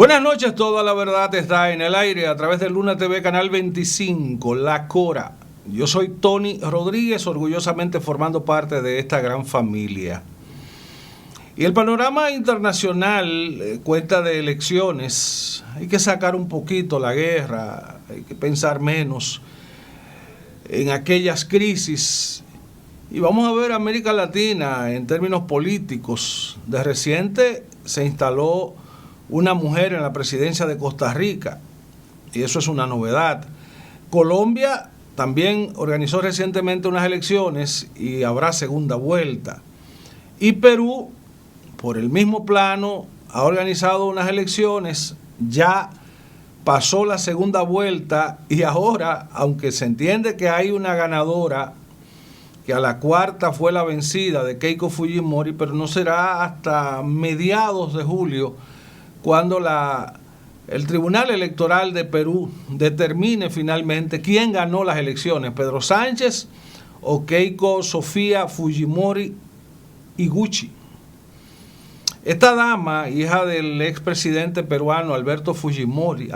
Buenas noches, toda la verdad está en el aire a través de Luna TV, Canal 25, La Cora. Yo soy Tony Rodríguez, orgullosamente formando parte de esta gran familia. Y el panorama internacional cuenta de elecciones. Hay que sacar un poquito la guerra, hay que pensar menos en aquellas crisis. Y vamos a ver América Latina en términos políticos. De reciente se instaló una mujer en la presidencia de Costa Rica, y eso es una novedad. Colombia también organizó recientemente unas elecciones y habrá segunda vuelta. Y Perú, por el mismo plano, ha organizado unas elecciones, ya pasó la segunda vuelta y ahora, aunque se entiende que hay una ganadora, que a la cuarta fue la vencida de Keiko Fujimori, pero no será hasta mediados de julio cuando el Tribunal Electoral de Perú determine finalmente quién ganó las elecciones, Pedro Sánchez o Keiko Sofía Fujimori Iguchi. Esta dama, hija del expresidente peruano Alberto Fujimori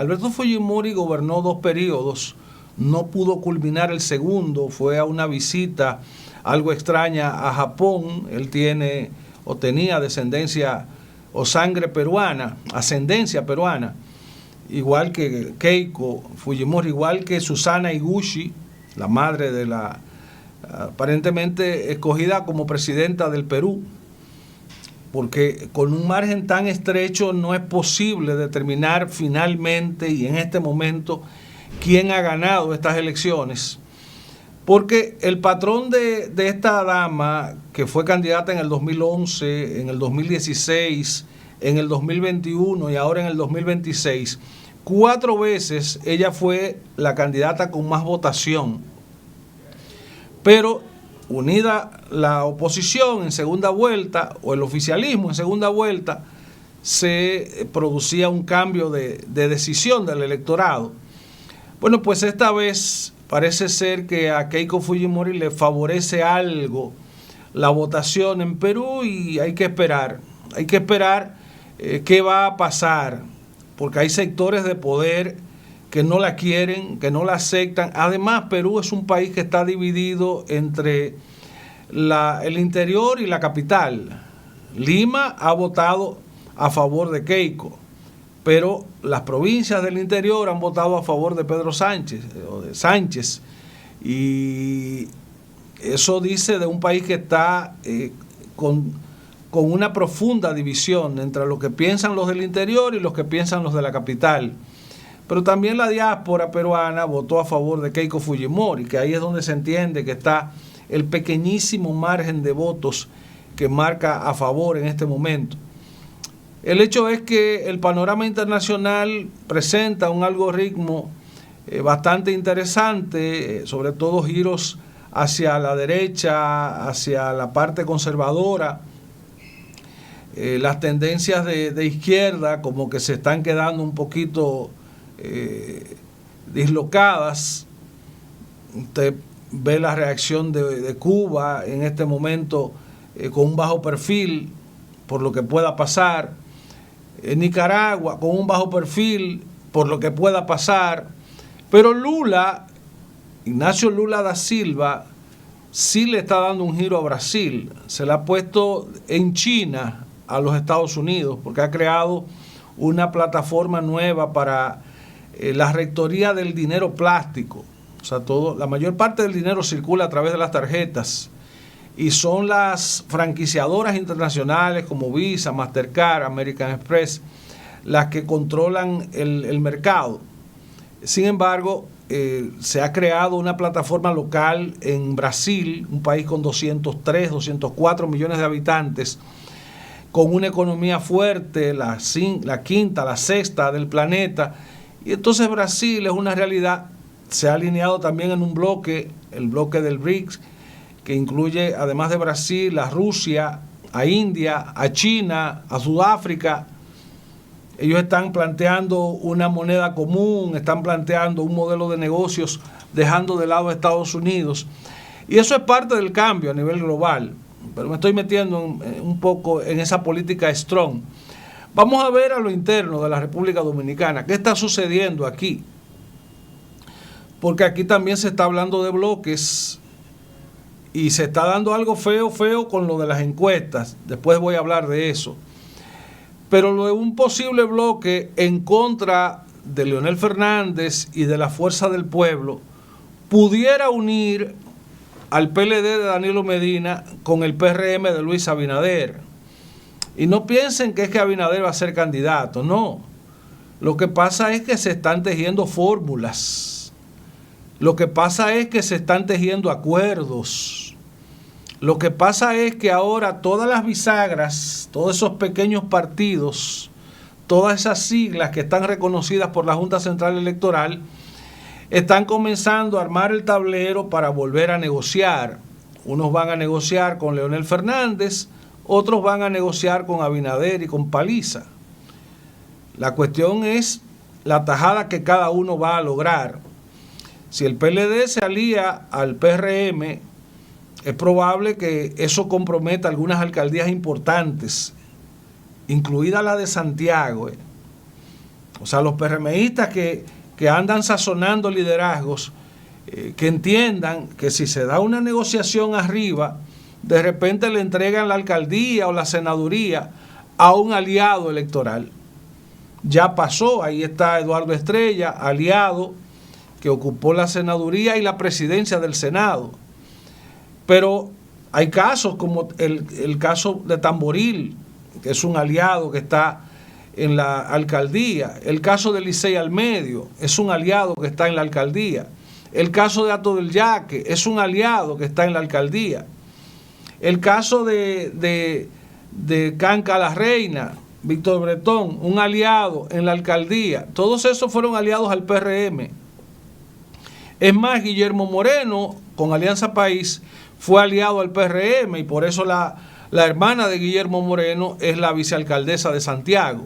gobernó 2 periodos, no pudo culminar el segundo, fue a una visita algo extraña a Japón. Él tiene o tenía descendencia o sangre peruana, ascendencia peruana, igual que Keiko Fujimori, igual que Susana Iguchi, la madre de la aparentemente escogida como presidenta del Perú, porque con un margen tan estrecho no es posible determinar finalmente y en este momento quién ha ganado estas elecciones, porque el patrón de esta dama, que fue candidata en el 2011, en el 2016, en el 2021 y ahora en el 2026, 4 veces ella fue la candidata con más votación. Pero unida la oposición en segunda vuelta, o el oficialismo en segunda vuelta, se producía un cambio de decisión del electorado. Bueno, pues esta vez parece ser que a Keiko Fujimori le favorece algo la votación en Perú y hay que esperar qué va a pasar, porque hay sectores de poder que no la quieren, que no la aceptan. Además, Perú es un país que está dividido entre el interior y la capital. Lima ha votado a favor de Keiko, pero las provincias del interior han votado a favor de Pedro Sánchez, o de Sánchez, y eso dice de un país que está con una profunda división entre lo que piensan los del interior y los que piensan los de la capital. Pero también la diáspora peruana votó a favor de Keiko Fujimori, que ahí es donde se entiende que está el pequeñísimo margen de votos que marca a favor en este momento. El hecho es que el panorama internacional presenta un algoritmo bastante interesante, sobre todo giros hacia la derecha, hacia la parte conservadora. Las tendencias de izquierda como que se están quedando un poquito dislocadas. Usted ve la reacción de Cuba en este momento con un bajo perfil por lo que pueda pasar. En Nicaragua con un bajo perfil por lo que pueda pasar, pero Ignacio Lula da Silva sí le está dando un giro a Brasil, se le ha puesto en China a los Estados Unidos, porque ha creado una plataforma nueva para la rectoría del dinero plástico. O sea, la mayor parte del dinero circula a través de las tarjetas, y son las franquiciadoras internacionales como Visa, Mastercard, American Express las que controlan el mercado. Sin embargo, se ha creado una plataforma local en Brasil, un país con 203, 204 millones de habitantes, con una economía fuerte, la quinta, la sexta del planeta, y entonces Brasil es una realidad. Se ha alineado también en un bloque, el bloque del BRICS, que incluye, además de Brasil, a Rusia, a India, a China, a Sudáfrica. Ellos están planteando una moneda común, están planteando un modelo de negocios, dejando de lado a Estados Unidos. Y eso es parte del cambio a nivel global. Pero me estoy metiendo un poco en esa política strong. Vamos a ver a lo interno de la República Dominicana. ¿Qué está sucediendo aquí? Porque aquí también se está hablando de bloques y se está dando algo feo con lo de las encuestas. Después voy a hablar de eso. Pero lo de un posible bloque en contra de Leonel Fernández y de la Fuerza del Pueblo pudiera unir al PLD de Danilo Medina con el PRM de Luis Abinader. Y no piensen que es que Abinader va a ser candidato, no. Lo que pasa es que se están tejiendo fórmulas. Lo que pasa es que se están tejiendo acuerdos. Lo que pasa es que ahora todas las bisagras, todos esos pequeños partidos, todas esas siglas que están reconocidas por la Junta Central Electoral, están comenzando a armar el tablero para volver a negociar. Unos van a negociar con Leonel Fernández, otros van a negociar con Abinader y con Paliza. La cuestión es la tajada que cada uno va a lograr. Si el PLD se alía al PRM, es probable que eso comprometa algunas alcaldías importantes, incluida la de Santiago. O sea, los PRMistas que andan sazonando liderazgos, que entiendan que si se da una negociación arriba, de repente le entregan la alcaldía o la senaduría a un aliado electoral. Ya pasó, ahí está Eduardo Estrella, aliado, que ocupó la senaduría y la presidencia del Senado. Pero hay casos como el caso de Tamboril, que es un aliado que está en la alcaldía. El caso de Licey al Medio es un aliado que está en la alcaldía. El caso de Hato del Yaque es un aliado que está en la alcaldía. El caso de Canca la Reina, Víctor Bretón, un aliado en la alcaldía. Todos esos fueron aliados al PRM. Es más, Guillermo Moreno, con Alianza País, fue aliado al PRM y por eso la hermana de Guillermo Moreno es la vicealcaldesa de Santiago.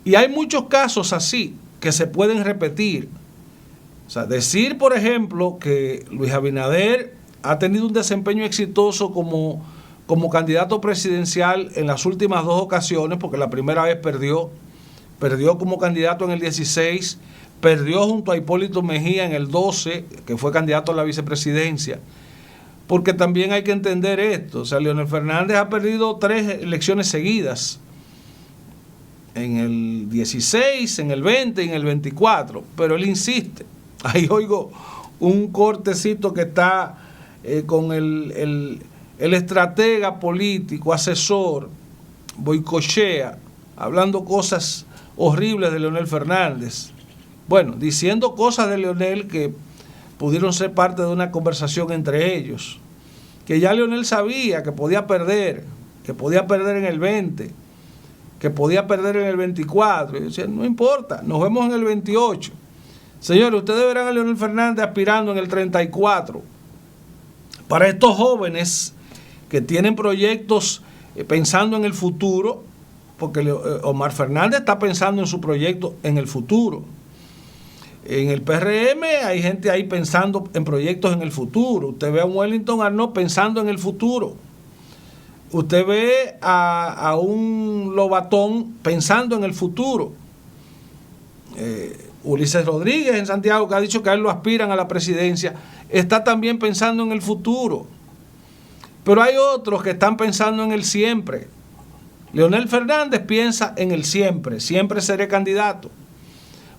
Y hay muchos casos así que se pueden repetir. O sea, decir, por ejemplo, que Luis Abinader ha tenido un desempeño exitoso como candidato presidencial en las últimas dos ocasiones, porque la primera vez perdió como candidato en el 16, perdió junto a Hipólito Mejía en el 12, que fue candidato a la vicepresidencia, porque también hay que entender esto. O sea, Leonel Fernández ha perdido 3 elecciones seguidas, en el 16, en el 20 y en el 24, pero él insiste. Ahí oigo un cortecito que está con el estratega político, asesor, Boicochea, hablando cosas horribles de Leonel Fernández. Bueno, diciendo cosas de Leonel que pudieron ser parte de una conversación entre ellos, que ya Leonel sabía que podía perder en el 20, que podía perder en el 24. Y decía, no importa, nos vemos en el 28. Señores, ustedes verán a Leonel Fernández aspirando en el 34. Para estos jóvenes que tienen proyectos pensando en el futuro, porque Omar Fernández está pensando en su proyecto en el futuro. En el PRM hay gente ahí pensando en proyectos en el futuro. Usted ve a un Wellington Arnaud pensando en el futuro. Usted ve a un Lobatón pensando en el futuro. Ulises Rodríguez en Santiago, que ha dicho que a él lo aspiran a la presidencia, está también pensando en el futuro. Pero hay otros que están pensando en el siempre. Leonel Fernández piensa en el siempre seré candidato.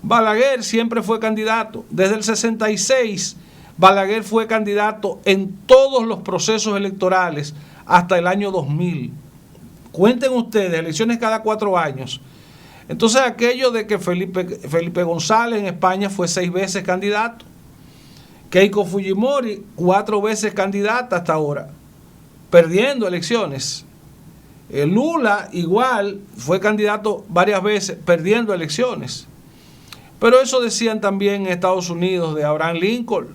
Balaguer siempre fue candidato. Desde el 66, Balaguer fue candidato en todos los procesos electorales hasta el año 2000. Cuenten ustedes, elecciones cada 4 años. Entonces aquello de que Felipe González en España fue 6 veces candidato, Keiko Fujimori 4 veces candidata hasta ahora, perdiendo elecciones. Lula igual fue candidato varias veces, perdiendo elecciones. Pero eso decían también en Estados Unidos de Abraham Lincoln.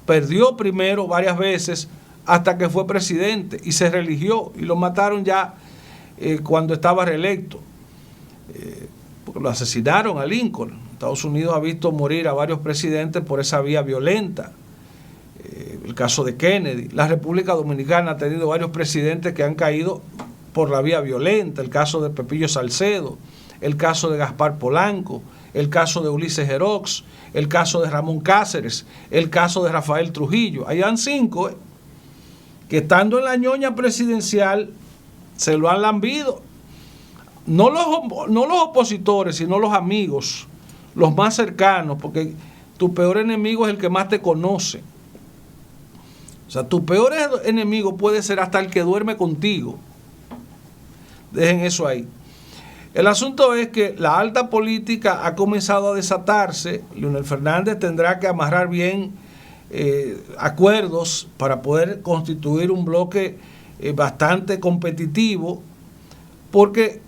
Perdió primero varias veces hasta que fue presidente y se reeligió y lo mataron ya cuando estaba reelecto. Porque lo asesinaron a Lincoln. Estados Unidos ha visto morir a varios presidentes por esa vía violenta. El caso de Kennedy. La República Dominicana ha tenido varios presidentes que han caído por la vía violenta, el caso de Pepillo Salcedo, el caso de Gaspar Polanco, el caso de Ulises Gerox, el caso de Ramón Cáceres, el caso de Rafael Trujillo. Ahí han 5 que estando en la ñoña presidencial se lo han lambido. No los opositores, sino los amigos, los más cercanos, porque tu peor enemigo es el que más te conoce. O sea, tu peor enemigo puede ser hasta el que duerme contigo. Dejen eso ahí. El asunto es que la alta política ha comenzado a desatarse. Leonel Fernández tendrá que amarrar bien acuerdos para poder constituir un bloque bastante competitivo, porque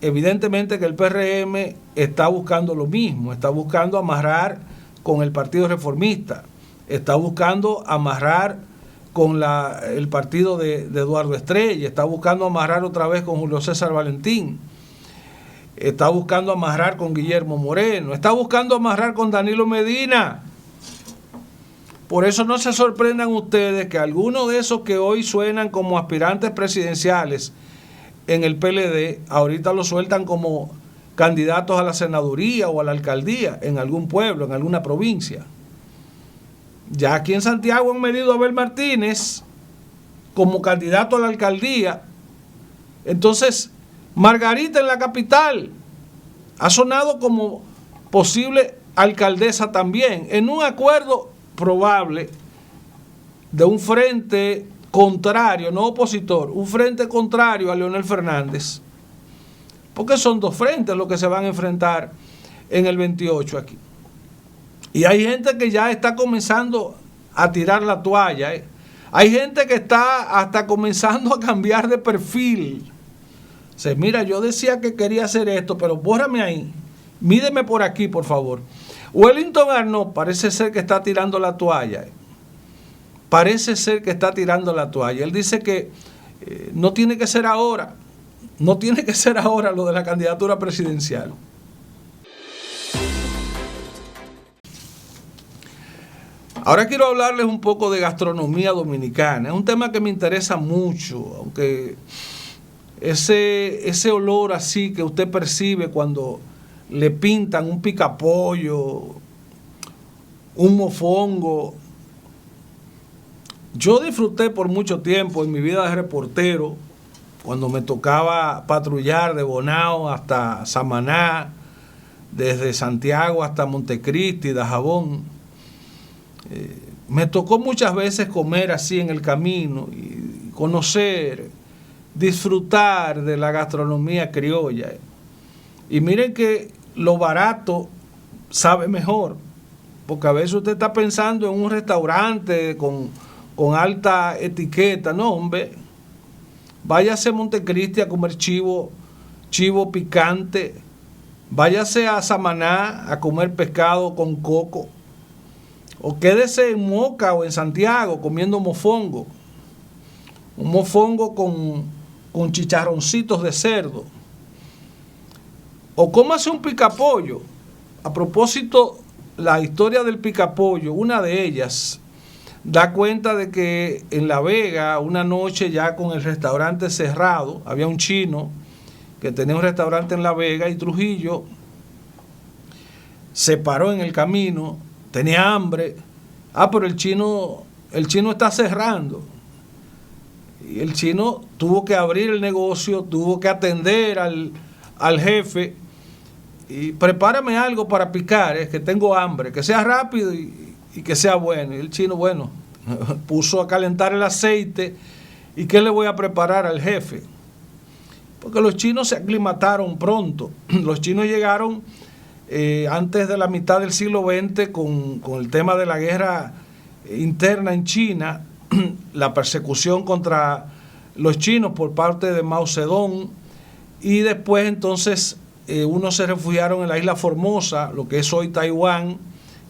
evidentemente que el PRM está buscando lo mismo, está buscando amarrar con el Partido Reformista, está buscando amarrar con el partido de Eduardo Estrella, está buscando amarrar otra vez con Julio César Valentín, está buscando amarrar con Guillermo Moreno, está buscando amarrar con Danilo Medina. Por eso no se sorprendan ustedes que algunos de esos que hoy suenan como aspirantes presidenciales en el PLD, ahorita lo sueltan como candidatos a la senaduría o a la alcaldía en algún pueblo, en alguna provincia. Ya aquí en Santiago han medido a Abel Martínez como candidato a la alcaldía. Entonces, Margarita en la capital ha sonado como posible alcaldesa también, en un acuerdo probable de un frente contrario, no opositor, un frente contrario a Leonel Fernández, porque son 2 frentes los que se van a enfrentar en el 28 aquí. Y hay gente que ya está comenzando a tirar la toalla, ¿eh? Hay gente que está hasta comenzando a cambiar de perfil. O sea, mira, yo decía que quería hacer esto, pero bórrame ahí, mídeme por aquí, por favor. Wellington Arnaud parece ser que está tirando la toalla. Parece ser que está tirando la toalla. Él dice que no tiene que ser ahora. No tiene que ser ahora lo de la candidatura presidencial. Ahora quiero hablarles un poco de gastronomía dominicana. Es un tema que me interesa mucho, aunque ese olor así que usted percibe cuando le pintan un picapollo, un mofongo. Yo disfruté por mucho tiempo en mi vida de reportero, cuando me tocaba patrullar de Bonao hasta Samaná, desde Santiago hasta Montecristi, Dajabón. Me tocó muchas veces comer así en el camino y conocer, disfrutar de la gastronomía criolla. Y miren que lo barato sabe mejor, porque a veces usted está pensando en un restaurante con alta etiqueta. No, hombre, váyase a Montecristi a comer chivo picante, váyase a Samaná a comer pescado con coco, o quédese en Moca o en Santiago comiendo mofongo, un mofongo con chicharroncitos de cerdo, o cómase un picapollo. A propósito, la historia del picapollo, una de ellas da cuenta de que en La Vega, una noche ya con el restaurante cerrado, había un chino que tenía un restaurante en La Vega, y Trujillo se paró en el camino, tenía hambre. Pero el chino está cerrando. Y el chino tuvo que abrir el negocio, tuvo que atender al jefe y prepárame algo para picar, que tengo hambre, que sea rápido y que sea bueno. Y el chino, bueno, puso a calentar el aceite. ¿Y qué le voy a preparar al jefe? Porque los chinos se aclimataron pronto. Los chinos llegaron antes de la mitad del siglo XX con el tema de la guerra interna en China, la persecución contra los chinos por parte de Mao Zedong, y después entonces unos se refugiaron en la isla Formosa, lo que es hoy Taiwán,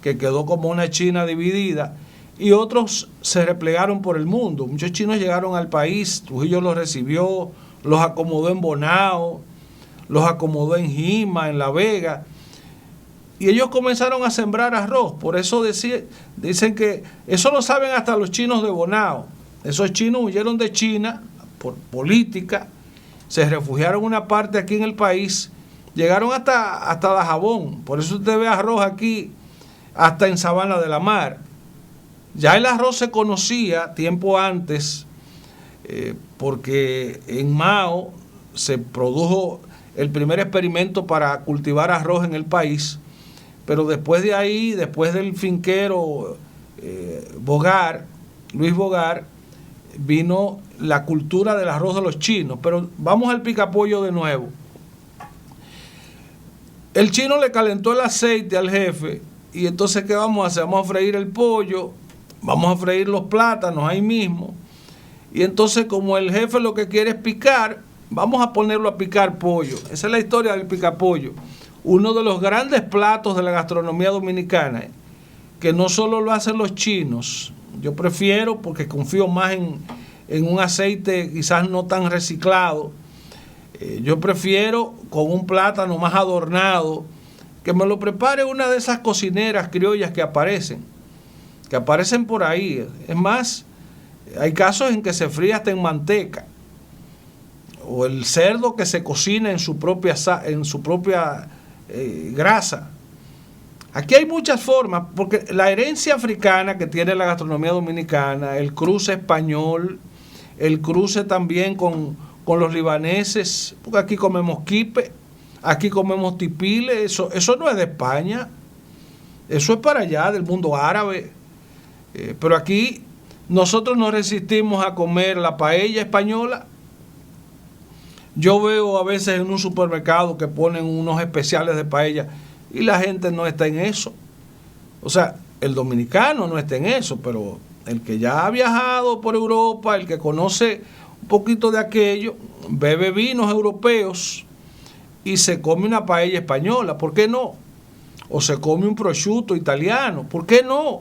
que quedó como una China dividida, y otros se replegaron por el mundo. Muchos chinos llegaron al país, Trujillo los recibió, los acomodó en Bonao, los acomodó en Jima, en La Vega, y ellos comenzaron a sembrar arroz. Por eso dicen que eso lo saben hasta los chinos de Bonao. Esos chinos huyeron de China por política se refugiaron una parte aquí en el país, llegaron hasta Dajabón. Por eso usted ve arroz aquí, hasta en Sabana de la Mar. Ya el arroz se conocía tiempo antes, porque en Mao se produjo el primer experimento para cultivar arroz en el país, pero después de ahí, después del finquero Luis Bogar, vino la cultura del arroz de los chinos. Pero vamos al picapollo de nuevo. El chino le calentó el aceite al jefe y entonces ¿qué vamos a hacer? Vamos a freír el pollo, vamos a freír los plátanos ahí mismo, y entonces como el jefe lo que quiere es picar, vamos a ponerlo a picar pollo. Esa es la historia del picapollo, uno de los grandes platos de la gastronomía dominicana, que no solo lo hacen los chinos. Yo prefiero, porque confío más en un aceite quizás no tan reciclado, yo prefiero con un plátano más adornado, que me lo prepare una de esas cocineras criollas que aparecen por ahí. Es más, hay casos en que se fríe hasta en manteca, o el cerdo que se cocina en su propia grasa. Aquí hay muchas formas, porque la herencia africana que tiene la gastronomía dominicana, el cruce español, el cruce también con los libaneses, porque aquí comemos quipe, aquí comemos tipile, eso no es de España, eso es para allá, del mundo árabe. Pero aquí nosotros nos resistimos a comer la paella española. Yo veo a veces en un supermercado que ponen unos especiales de paella y la gente no está en eso. O sea, el dominicano no está en eso, pero el que ya ha viajado por Europa, el que conoce un poquito de aquello, bebe vinos europeos y se come una paella española, ¿por qué no? O se come un prosciutto italiano, ¿por qué no?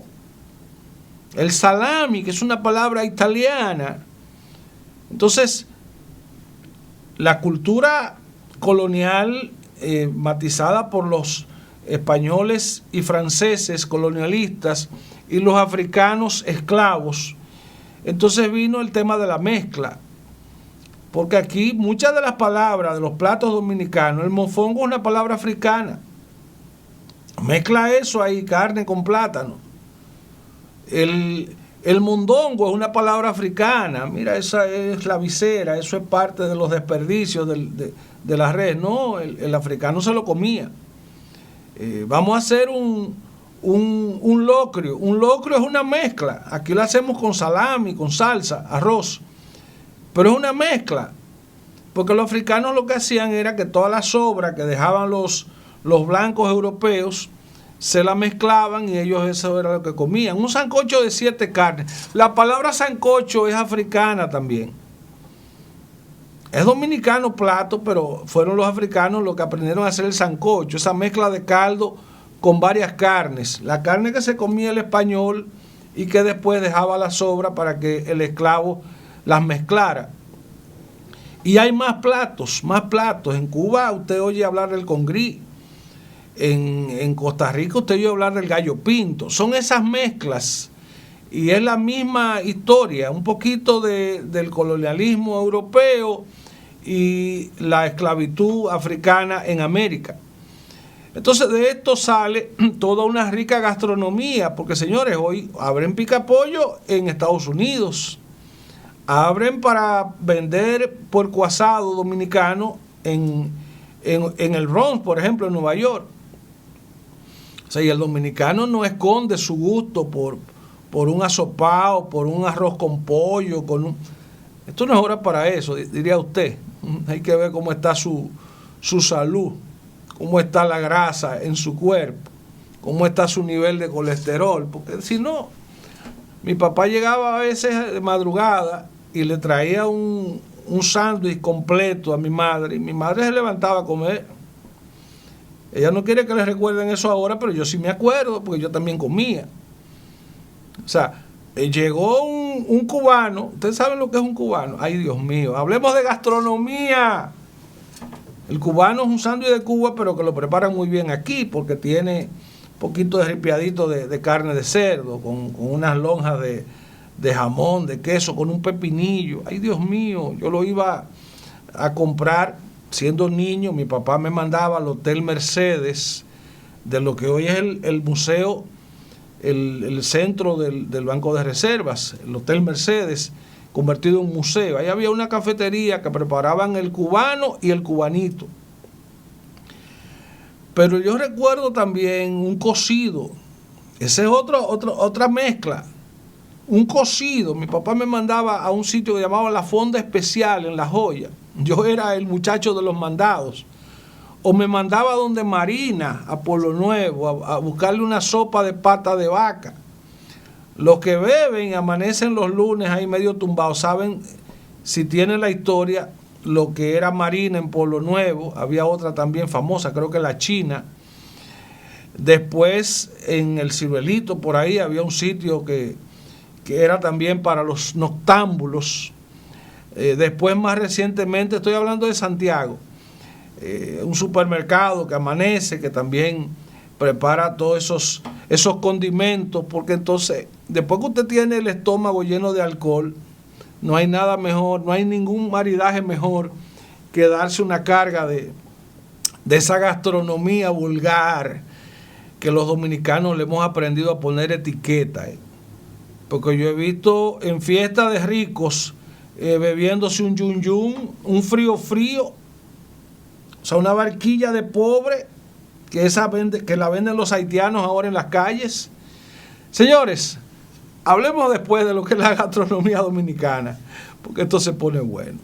El salami, que es una palabra italiana. Entonces, la cultura colonial matizada por los españoles y franceses colonialistas y los africanos esclavos, entonces vino el tema de la mezcla, porque aquí muchas de las palabras de los platos dominicanos, el mofongo es una palabra africana, mezcla eso ahí, carne con plátano. El mondongo es una palabra africana, mira, esa es la visera, eso es parte de los desperdicios de la red. No, el africano se lo comía. Vamos a hacer un locrio. Un locrio es una mezcla. Aquí lo hacemos con salami, con salsa, arroz. Pero es una mezcla. Porque los africanos lo que hacían era que toda la sobra que dejaban los blancos europeos se la mezclaban y ellos eso era lo que comían. Un sancocho de 7 carnes. La palabra sancocho es africana también. Es dominicano plato, pero fueron los africanos los que aprendieron a hacer el sancocho, esa mezcla de caldo con varias carnes. La carne que se comía el español y que después dejaba la sobra para que el esclavo las mezclara. Y hay más platos, más platos. En Cuba usted oye hablar del congrí. En Costa Rica usted oye hablar del gallo pinto. Son esas mezclas. Y es la misma historia, un poquito del colonialismo europeo y la esclavitud africana en América. Entonces de esto sale toda una rica gastronomía, porque señores, hoy abren picapollo en Estados Unidos, abren para vender puerco asado dominicano en el Bronx, por ejemplo, en Nueva York. O sea, y el dominicano no esconde su gusto por un asopao, por un arroz con pollo, Esto no es hora para eso, diría usted. Hay que ver cómo está su salud, cómo está la grasa en su cuerpo, cómo está su nivel de colesterol, porque si no, mi papá llegaba a veces de madrugada y le traía un sándwich completo a mi madre, y mi madre se levantaba a comer. Ella no quiere que le recuerden eso ahora, pero yo sí me acuerdo, porque yo también comía. O sea, llegó un cubano. ¿Ustedes saben lo que es un cubano? Ay, Dios mío, hablemos de gastronomía. El cubano es un sándwich de Cuba, pero que lo preparan muy bien aquí, porque tiene un poquito de ripiadito de carne de cerdo, con unas lonjas de jamón, de queso, con un pepinillo. Ay, Dios mío, yo lo iba a comprar, siendo niño, mi papá me mandaba al Hotel Mercedes, de lo que hoy es el museo, el centro del Banco de Reservas, el Hotel Mercedes, convertido en museo. Ahí había una cafetería que preparaban el cubano y el cubanito. Pero yo recuerdo también un cocido. Esa es otra mezcla. Un cocido. Mi papá me mandaba a un sitio que llamaba La Fonda Especial en La Joya. Yo era el muchacho de los mandados. O me mandaba donde Marina, a Pueblo Nuevo, a buscarle una sopa de pata de vaca. Los que beben y amanecen los lunes ahí medio tumbados, saben, si tienen la historia, lo que era Marina en Pueblo Nuevo. Había otra también famosa, creo que la China. Después en el Ciruelito, por ahí, había un sitio que era también para los noctámbulos. Después, más recientemente, estoy hablando de Santiago, un supermercado que amanece, que también prepara todos esos condimentos, porque entonces, después que usted tiene el estómago lleno de alcohol, no hay nada mejor, no hay ningún maridaje mejor que darse una carga de esa gastronomía vulgar que los dominicanos le hemos aprendido a poner etiqueta. Porque yo he visto en fiestas de ricos bebiéndose un yun yun, un frío, o sea, una barquilla de pobre que la venden los haitianos ahora en las calles. Señores, hablemos después de lo que es la gastronomía dominicana, porque esto se pone bueno.